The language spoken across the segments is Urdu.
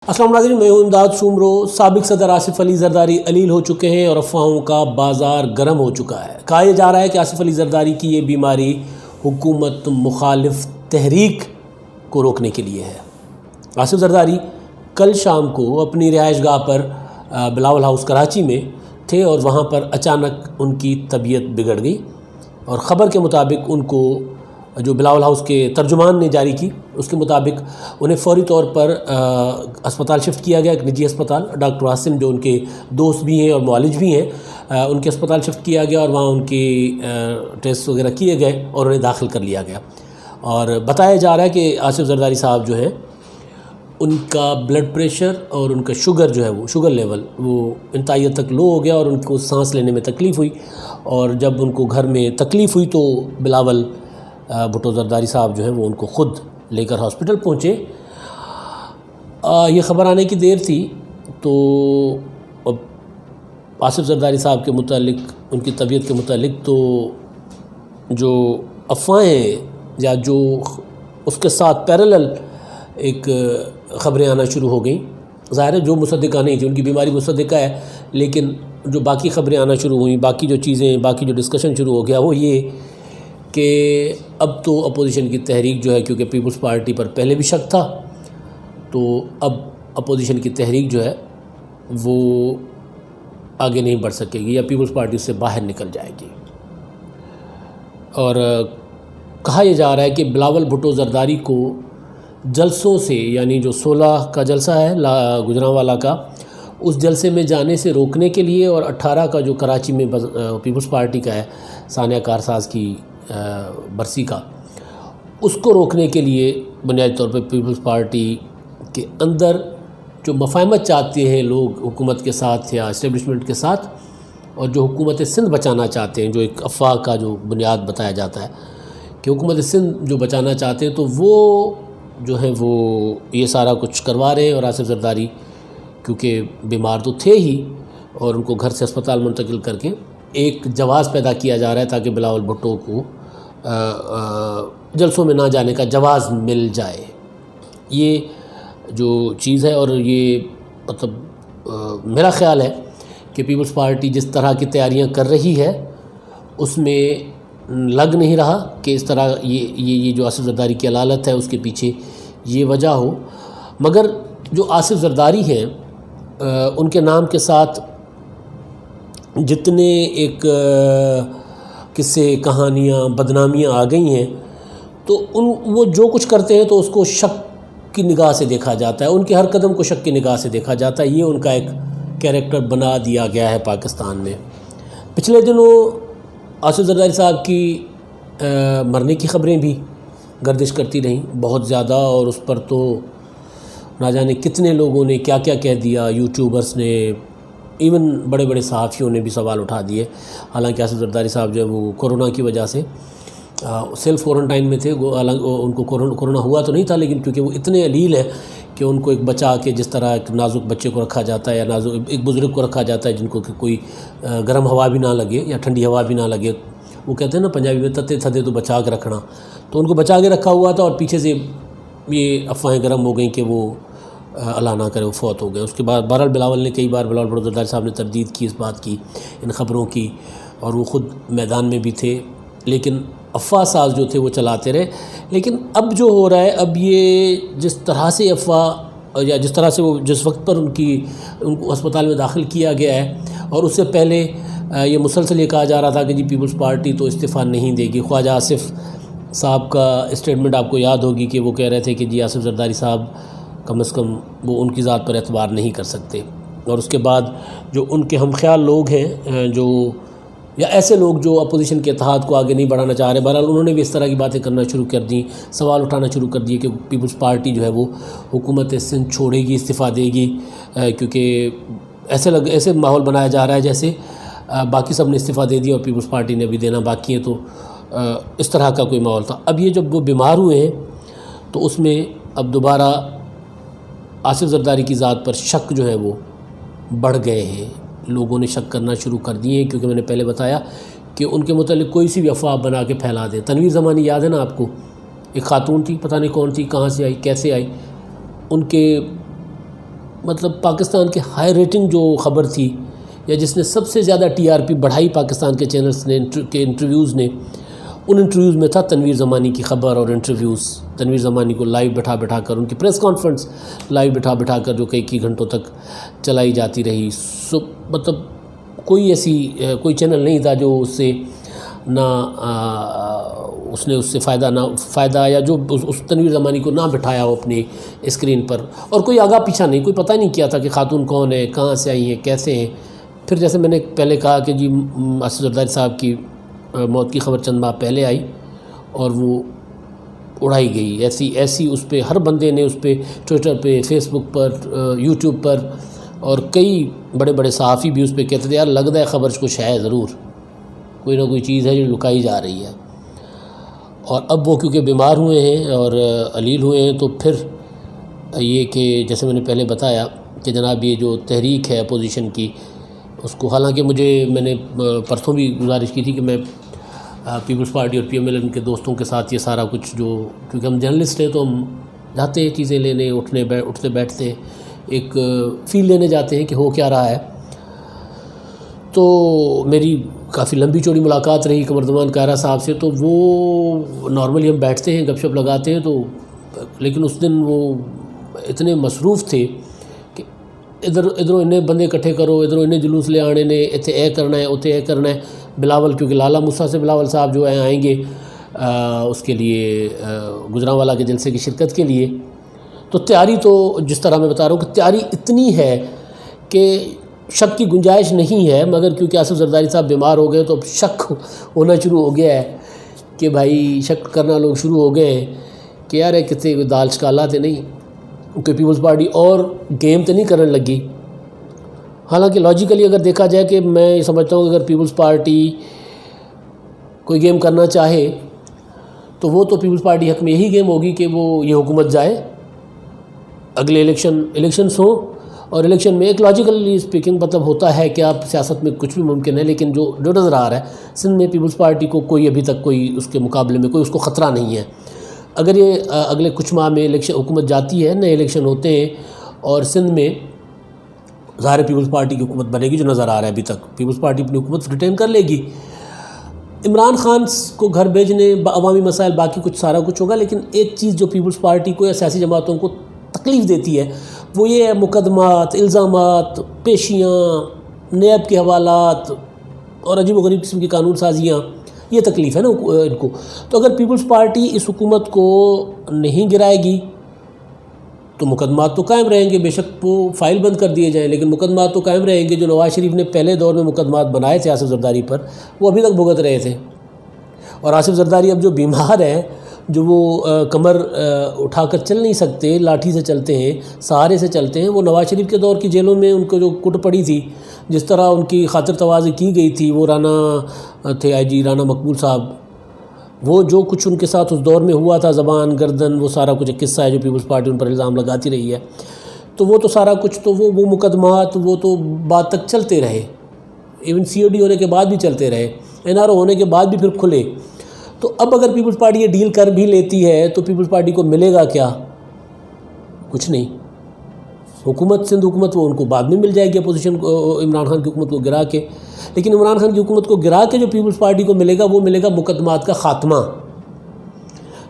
السلام ناظرین، میں ہوں امداد سومرو۔ سابق صدر آصف علی زرداری علیل ہو چکے ہیں اور افواہوں کا بازار گرم ہو چکا ہے۔ کہا جا رہا ہے کہ آصف علی زرداری کی یہ بیماری حکومت مخالف تحریک کو روکنے کے لیے ہے۔ آصف زرداری کل شام کو اپنی رہائش گاہ پر بلاول ہاؤس کراچی میں تھے اور وہاں پر اچانک ان کی طبیعت بگڑ گئی، اور خبر کے مطابق ان کو جو بلاول ہاؤس کے ترجمان نے جاری کی اس کے مطابق انہیں فوری طور پر اسپتال شفٹ کیا گیا، ایک نجی اسپتال۔ ڈاکٹر عاصم جو ان کے دوست بھی ہیں اور معالج بھی ہیں، ان کے اسپتال شفٹ کیا گیا اور وہاں ان کے ٹیسٹ وغیرہ کیے گئے اور انہیں داخل کر لیا گیا۔ اور بتایا جا رہا ہے کہ آصف زرداری صاحب جو ہیں ان کا بلڈ پریشر اور ان کا شوگر جو ہے وہ شوگر لیول وہ انتہائی حد تک لو ہو گیا، اور ان کو سانس لینے میں تکلیف ہوئی۔ اور جب ان کو گھر میں تکلیف ہوئی تو بلاول بھٹو زرداری صاحب جو ہیں وہ ان کو خود لے کر ہاسپٹل پہنچے۔ یہ خبر آنے کی دیر تھی تو آصف زرداری صاحب کے متعلق، ان کی طبیعت کے متعلق تو جو افواہیں یا جو اس کے ساتھ پیرالل ایک خبریں آنا شروع ہو گئیں، ظاہر ہے جو مصدقہ نہیں تھی، ان کی بیماری مصدقہ ہے، لیکن جو باقی خبریں آنا شروع ہوئیں، باقی جو چیزیں، باقی جو ڈسکشن شروع ہو گیا وہ یہ کہ اب تو اپوزیشن کی تحریک جو ہے، کیونکہ پیپلز پارٹی پر پہلے بھی شک تھا، تو اب اپوزیشن کی تحریک جو ہے وہ آگے نہیں بڑھ سکے گی یا پیپلز پارٹی سے باہر نکل جائے گی۔ اور کہا یہ جا رہا ہے کہ بلاول بھٹو زرداری کو جلسوں سے، یعنی جو 16 کا جلسہ ہے گجرانوالہ کا، اس جلسے میں جانے سے روکنے کے لیے، اور 18 کا جو کراچی میں پیپلز پارٹی کا ہے ثانیہ کارساز کی برسی کا، اس کو روکنے کے لیے بنیادی طور پر پیپلز پارٹی کے اندر جو مفاہمت چاہتے ہیں لوگ حکومت کے ساتھ یا اسٹیبلشمنٹ کے ساتھ، اور جو حکومت سندھ بچانا چاہتے ہیں، جو ایک افواہ کا جو بنیاد بتایا جاتا ہے کہ حکومت سندھ جو بچانا چاہتے ہیں، تو وہ جو ہیں وہ یہ سارا کچھ کروا رہے ہیں۔ اور آصف زرداری کیونکہ بیمار تو تھے ہی، اور ان کو گھر سے اسپتال منتقل کر کے ایک جواز پیدا کیا جا رہا ہے تاکہ بلاول بھٹو کو جلسوں میں نہ جانے کا جواز مل جائے۔ یہ جو چیز ہے، اور یہ مطلب میرا خیال ہے کہ پیپلز پارٹی جس طرح کی تیاریاں کر رہی ہے اس میں لگ نہیں رہا کہ اس طرح یہ جو آصف زرداری کی علالت ہے اس کے پیچھے یہ وجہ ہو۔ مگر جو آصف زرداری ہیں ان کے نام کے ساتھ جتنے ایک قصے، کہانیاں، بدنامیاں آ گئی ہیں، تو وہ جو کچھ کرتے ہیں تو اس کو شک کی نگاہ سے دیکھا جاتا ہے، ان کے ہر قدم کو شک کی نگاہ سے دیکھا جاتا ہے۔ یہ ان کا ایک کیریکٹر بنا دیا گیا ہے پاکستان میں۔ پچھلے دنوں آصف زرداری صاحب کی مرنے کی خبریں بھی گردش کرتی رہیں بہت زیادہ، اور اس پر تو نہ جانے کتنے لوگوں نے کیا کیا کہہ دیا، یوٹیوبرز نے، ایون بڑے بڑے صحافیوں نے بھی سوال اٹھا دیے۔ حالانکہ آصف زرداری صاحب جو ہے وہ کورونا کی وجہ سے سیلف کوارنٹائن میں تھے، ان کو کورونا ہوا تو نہیں تھا، لیکن کیونکہ وہ اتنے علیل ہیں کہ ان کو ایک بچا کے، جس طرح ایک نازک بچے کو رکھا جاتا ہے یا نازک ایک بزرگ کو رکھا جاتا ہے جن کو کوئی گرم ہوا بھی نہ لگے یا ٹھنڈی ہوا بھی نہ لگے، وہ کہتے ہیں نا پنجابی میں تتے تھدے تو بچا کے رکھنا، تو ان کو بچا کے رکھا ہوا تھا، اور پیچھے سے یہ افواہیں گرم ہو گئیں کہ وہ اللہ نہ کرے وہ فوت ہو گئے۔ اس کے بعد بہرحال بلاول نے کئی بار، بلاول بھٹو زرداری صاحب نے تردید کی اس بات کی، ان خبروں کی، اور وہ خود میدان میں بھی تھے، لیکن افواہ ساز جو تھے وہ چلاتے رہے۔ لیکن اب جو ہو رہا ہے، اب یہ جس طرح سے افواہ، یا جس طرح سے وہ جس وقت پر ان کو اسپتال میں داخل کیا گیا ہے، اور اس سے پہلے یہ مسلسل یہ کہا جا رہا تھا کہ جی پیپلز پارٹی تو استعفیٰ نہیں دے گی۔ خواجہ آصف صاحب کا اسٹیٹمنٹ آپ کو یاد ہوگی کہ وہ کہہ رہے تھے کہ جی آصف زرداری صاحب کم از کم وہ ان کی ذات پر اعتبار نہیں کر سکتے۔ اور اس کے بعد جو ان کے ہم خیال لوگ ہیں، جو یا ایسے لوگ جو اپوزیشن کے اتحاد کو آگے نہیں بڑھانا چاہ رہے، بہرحال انہوں نے بھی اس طرح کی باتیں کرنا شروع کر دیں، سوال اٹھانا شروع کر دیے کہ پیپلز پارٹی جو ہے وہ حکومت سندھ چھوڑے گی، استعفیٰ دے گی، کیونکہ ایسے ماحول بنایا جا رہا ہے جیسے باقی سب نے استعفیٰ دے دیا اور پیپلز پارٹی نے ابھی دینا باقی ہے، تو اس طرح کا کوئی ماحول تھا۔ اب یہ جب وہ بیمار ہوئے ہیں تو اس میں اب دوبارہ آصف زرداری کی ذات پر شک جو ہے وہ بڑھ گئے ہیں، لوگوں نے شک کرنا شروع کر دیے ہیں، کیونکہ میں نے پہلے بتایا کہ ان کے متعلق کوئی سی بھی افواہ بنا کے پھیلا دیں۔ تنویر زمانی یاد ہے نا آپ کو، ایک خاتون تھی، پتہ نہیں کون تھی، کہاں سے آئی، کیسے آئی، ان کے مطلب پاکستان کے ہائی ریٹنگ جو خبر تھی یا جس نے سب سے زیادہ ٹی آر پی بڑھائی پاکستان کے چینلز نے کے انٹرویوز نے، ان انٹرویوز میں تھا تنویر زمانی کی خبر اور انٹرویوز، تنویر زمانی کو لائیو بٹھا کر ان کی پریس کانفرنس لائیو بٹھا کر جو کئی گھنٹوں تک چلائی جاتی رہی. مطلب کوئی کوئی چینل نہیں تھا جو اس سے نہ اس نے اس سے فائدہ یا جو اس تنویر زمانی کو نہ بٹھایا ہو اپنی اسکرین پر، اور کوئی آگاہ پیچھا نہیں، کوئی پتہ نہیں کیا تھا کہ خاتون کون ہے، کہاں سے آئی ہیں، کیسے ہیں. پھر جیسے میں نے پہلے کہا کہ جی آصف زرداری صاحب کی موت کی خبر چند ماہ پہلے آئی اور وہ اڑائی گئی، ایسی اس پہ ہر بندے نے اس پہ ٹویٹر پہ، فیس بک پر، یوٹیوب پر، اور کئی بڑے بڑے صحافی بھی اس پہ کہتے تھے یار لگتا ہے خبر کچھ ہے، ضرور کوئی نہ کوئی چیز ہے جو لکائی جا رہی ہے. اور اب وہ کیونکہ بیمار ہوئے ہیں اور علیل ہوئے ہیں، تو پھر یہ کہ جیسے میں نے پہلے بتایا کہ جناب یہ جو تحریک ہے اپوزیشن کی، اس کو حالانکہ میں نے پرسوں بھی گزارش کی تھی کہ میں پیپلز پارٹی اور پی ایم ایل این کے دوستوں کے ساتھ یہ سارا کچھ جو، کیونکہ ہم جرنلسٹ ہیں تو ہم جاتے ہیں چیزیں لینے، اٹھتے بیٹھتے ایک فیل لینے جاتے ہیں کہ ہو کیا رہا ہے. تو میری کافی لمبی چوڑی ملاقات رہی قمردمان کائرہ صاحب سے، تو وہ نارملی ہم بیٹھتے ہیں گپ شپ لگاتے ہیں، تو لیکن اس دن وہ اتنے مصروف تھے کہ ادھروں انہیں بندے اکٹھے کرو، ادھروں انہیں جلوس لے آنے نے، اتنے اے کرنا ہے اتنے اے کرنا ہے. بلاول کیونکہ لالا موسیٰ سے بلاول صاحب جو ہیں آئیں گے اس کے لیے گجرانوالہ کے جلسے کی شرکت کے لیے. تو تیاری تو جس طرح میں بتا رہا ہوں کہ تیاری اتنی ہے کہ شک کی گنجائش نہیں ہے، مگر کیونکہ آصف زرداری صاحب بیمار ہو گئے تو اب شک ہونا شروع ہو گیا ہے کہ بھائی شک کرنا لوگ شروع ہو گئے ہیں کہ یار کتنے دال شکالا تے نہیں کہ پیپلز پارٹی اور گیم تو نہیں کرنے لگی. حالانکہ لاجیکلی اگر دیکھا جائے کہ میں یہ سمجھتا ہوں کہ اگر پیپلز پارٹی کوئی گیم کرنا چاہے تو وہ تو پیپلز پارٹی حق میں یہی گیم ہوگی کہ وہ یہ حکومت جائے، اگلے الیکشنز ہوں، اور الیکشن میں ایک لاجیکلی اسپیکنگ مطلب ہوتا ہے کہ آپ سیاست میں کچھ بھی ممکن ہے، لیکن جو نظر آ رہا ہے سندھ میں پیپلز پارٹی کو کوئی ابھی تک کوئی اس کے مقابلے میں کوئی اس کو خطرہ نہیں ہے. اگر یہ اگلے کچھ ماہ میں حکومت جاتی ہے، نئے الیکشن ہوتے ہیں اور سندھ میں ظاہر پیپلز پارٹی کی حکومت بنے گی، جو نظر آ رہا ہے ابھی تک پیپلز پارٹی اپنی حکومت ریٹین کر لے گی. عمران خان کو گھر بھیجنے، عوامی مسائل، باقی کچھ سارا کچھ ہوگا، لیکن ایک چیز جو پیپلز پارٹی کو یا سیاسی جماعتوں کو تکلیف دیتی ہے وہ یہ ہے مقدمات، الزامات، پیشیاں، نیب کے حوالات اور عجیب و غریب قسم کی قانون سازیاں، یہ تکلیف ہے نا ان کو. تو اگر پیپلز پارٹی اس حکومت کو نہیں گرائے گی تو مقدمات تو قائم رہیں گے، بے شک وہ فائل بند کر دیے جائیں، لیکن مقدمات تو قائم رہیں گے. جو نواز شریف نے پہلے دور میں مقدمات بنائے تھے آصف زرداری پر، وہ ابھی تک بھگت رہے تھے. اور آصف زرداری اب جو بیمار ہیں، جو وہ کمر اٹھا کر چل نہیں سکتے، لاٹھی سے چلتے ہیں، سہارے سے چلتے ہیں، وہ نواز شریف کے دور کی جیلوں میں ان کو جو کٹ پڑی تھی، جس طرح ان کی خاطر تواضع کی گئی تھی، وہ رانا تھے آئی جی رانا مقبول صاحب، وہ جو کچھ ان کے ساتھ اس دور میں ہوا تھا، زبان گردن، وہ سارا کچھ ایک قصہ ہے جو پیپلز پارٹی ان پر الزام لگاتی رہی ہے. تو وہ تو سارا کچھ تو وہ مقدمات وہ تو بعد تک چلتے رہے، ایون سی او ڈی ہونے کے بعد بھی چلتے رہے، این آر او ہونے کے بعد بھی پھر کھلے. تو اب اگر پیپلز پارٹی یہ ڈیل کر بھی لیتی ہے تو پیپلز پارٹی کو ملے گا کیا؟ کچھ نہیں. حکومت سندھ حکومت وہ ان کو بعد میں مل جائے گی، اپوزیشن کو، عمران خان کی حکومت کو گرا کے. لیکن عمران خان کی حکومت کو گرا کے جو پیپلز پارٹی کو ملے گا وہ ملے گا مقدمات کا خاتمہ.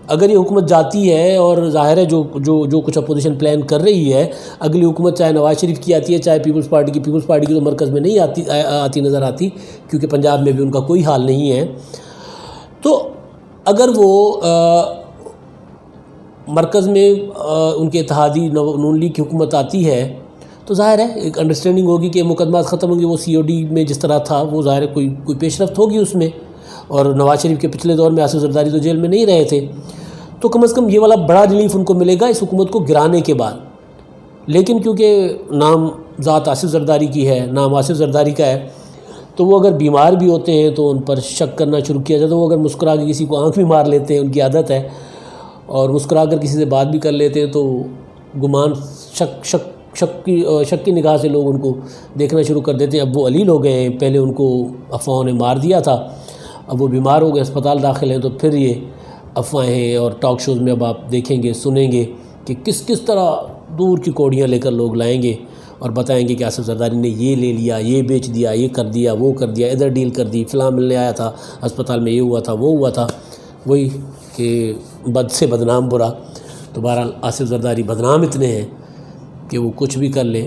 اگر یہ حکومت جاتی ہے اور ظاہر ہے جو کچھ اپوزیشن پلان کر رہی ہے، اگلی حکومت چاہے نواز شریف کی آتی ہے چاہے پیپلز پارٹی کی تو مرکز میں نہیں آتی نظر آتی، کیونکہ پنجاب میں بھی ان کا کوئی حال نہیں ہے. تو اگر وہ مرکز میں ان کے اتحادی نون لیگ کی حکومت آتی ہے تو ظاہر ہے ایک انڈرسٹینڈنگ ہوگی کہ مقدمات ختم ہوں گے. وہ سی او ڈی میں جس طرح تھا وہ ظاہر ہے کوئی پیش رفت ہوگی اس میں. اور نواز شریف کے پچھلے دور میں آصف زرداری تو جیل میں نہیں رہے تھے، تو کم از کم یہ والا بڑا ریلیف ان کو ملے گا اس حکومت کو گرانے کے بعد. لیکن کیونکہ نام ذات آصف زرداری کی ہے، نام آصف زرداری کا ہے، تو وہ اگر بیمار بھی ہوتے ہیں تو ان پر شک کرنا شروع کیا جاتا ہے. وہ اگر مسکرا کے کسی کو آنکھ بھی مار لیتے ہیں، ان کی عادت ہے، اور مسکرا کر کسی سے بات بھی کر لیتے ہیں تو گمان شک کی نگاہ سے لوگ ان کو دیکھنا شروع کر دیتے ہیں. اب وہ علیل ہو گئے ہیں، پہلے ان کو افواہوں نے مار دیا تھا، اب وہ بیمار ہو گئے، اسپتال داخل ہیں، تو پھر یہ افواہیں اور ٹاک شوز میں اب آپ دیکھیں گے، سنیں گے کہ کس طرح دور کی کوڑیاں لے کر لوگ لائیں گے اور بتائیں گے کہ آصف زرداری نے یہ لے لیا، یہ بیچ دیا، یہ کر دیا، وہ کر دیا، ادھر ڈیل کر دی، فلاں ملنے آیا تھا، ہسپتال میں یہ ہوا تھا، وہ ہوا تھا. وہی کہ بد سے بدنام برا. تو بہرحال آصف زرداری بدنام اتنے ہیں کہ وہ کچھ بھی کر لے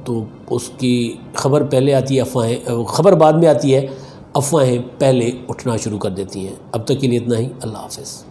تو اس کی خبر پہلے آتی ہے، افواہیں، خبر بعد میں آتی ہے، افواہیں پہلے اٹھنا شروع کر دیتی ہیں. اب تک کے لیے اتنا ہی. اللہ حافظ.